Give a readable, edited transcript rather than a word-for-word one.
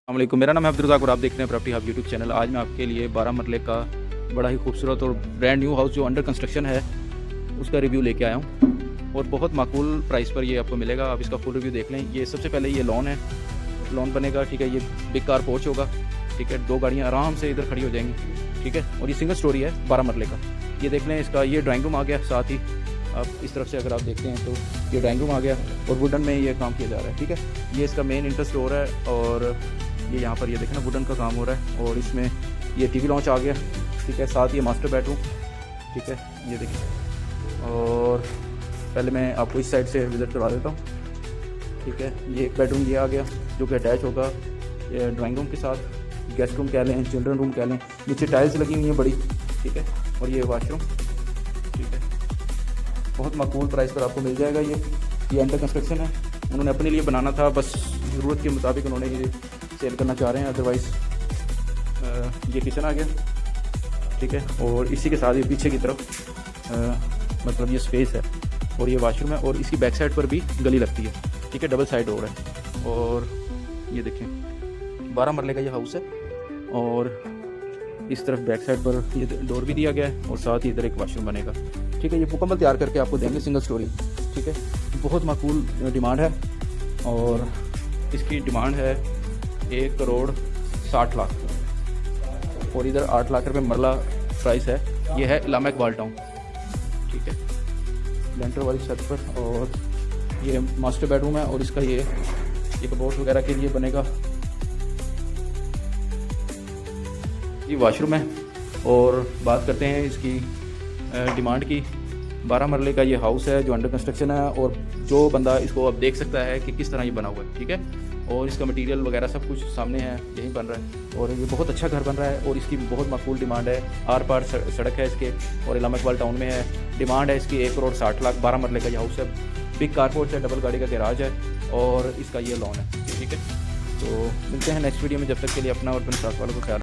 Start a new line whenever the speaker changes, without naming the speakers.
अस्सलामुअलैकुम, मेरा नाम है अब्दुल रज़ाक और आप देख रहे हैं प्रॉपर्टी हब यूट्यूब चैनल। आज मैं आपके लिए 12 मरले का बड़ा ही खूबसूरत और ब्रांड न्यू हाउस जो अंडर कंस्ट्रक्शन है उसका रिव्यू लेके आया हूँ और बहुत माकूल प्राइस पर ये आपको मिलेगा। आप इसका फुल रिव्यू देख लें। ये सबसे पहले ये लॉन है, लॉन बनेगा, ठीक है। ये बिग कार पोर्च होगा, ठीक है। 2 गाड़ियाँ आराम से इधर खड़ी हो जाएंगी, ठीक है। और ये सिंगल स्टोरी है 12 मरले का। ये देख लें, इसका ये ड्राइंग रूम आ गया। साथ ही आप इस तरफ से अगर आप देखते हैं तो ये ड्राइंग रूम आ गया और वुडन में ये काम किया जा रहा है, ठीक है। ये इसका मेन इंटर स्टोर है और ये यहाँ पर ये देखें ना वुडन का काम हो रहा है और इसमें ये टीवी लॉन्च आ गया, ठीक है। साथ ये मास्टर बेडरूम, ठीक है, ये देखिए। और पहले मैं आपको इस साइड से विज़िट करवा देता हूँ, ठीक है। ये एक बेडरूम ये आ गया जो कि अटैच होगा ये ड्राइंग रूम के साथ। गेस्ट रूम कह लें, चिल्ड्रन रूम कह लें। नीचे टाइल्स लगी हुई हैं बड़ी, ठीक है। और ये वाशरूम, ठीक है। बहुत माकूल प्राइस पर आपको मिल जाएगा। ये अंडर कंस्ट्रक्शन है, उन्होंने अपने लिए बनाना था, बस ज़रूरत के मुताबिक उन्होंने ये सेल करना चाह रहे हैं। अदरवाइज़ ये किचन आ गया, ठीक है। और इसी के साथ ये पीछे की तरफ मतलब ये स्पेस है और ये वाशरूम है और इसकी बैक साइड पर भी गली लगती है, ठीक है। डबल साइड डोर है और ये देखें 12 मरले का ये हाउस है और इस तरफ बैक साइड पर ये डोर भी दिया गया है और साथ ही इधर एक वाशरूम बनेगा, ठीक है। ये मुकम्मल तैयार करके आपको देंगे सिंगल स्टोरी, ठीक है। बहुत माकूल डिमांड है और इसकी डिमांड है 1,60,00,000 और इधर 8 लाख रुपए मरला प्राइस है। ये है इलामा इकबाल टाउन, ठीक है। लेंटर वाली छत पर और ये मास्टर बेडरूम है और इसका ये कबोर्ड वगैरह के लिए बनेगा। ये वाशरूम है और बात करते हैं इसकी डिमांड की। 12 मरले का ये हाउस है जो अंडर कंस्ट्रक्शन है और जो बंदा इसको अब देख सकता है कि किस तरह ये बना हुआ है, ठीक है। और इसका मटेरियल वगैरह सब कुछ सामने है, यहीं बन रहा है और ये बहुत अच्छा घर बन रहा है और इसकी बहुत माकूल डिमांड है। आर पार सड़क है इसके और इलामा इकबाल टाउन में है। डिमांड है इसकी 1,60,00,000। 12 मरले का ये हाउस है, बिग कारपोर्ट है, डबल गाड़ी का गैराज है और इसका ये लॉन है, ठीक है। तो मिलते हैं नेक्स्ट वीडियो में। जब तक के लिए अपना और अपने साथ वालों को ख्याल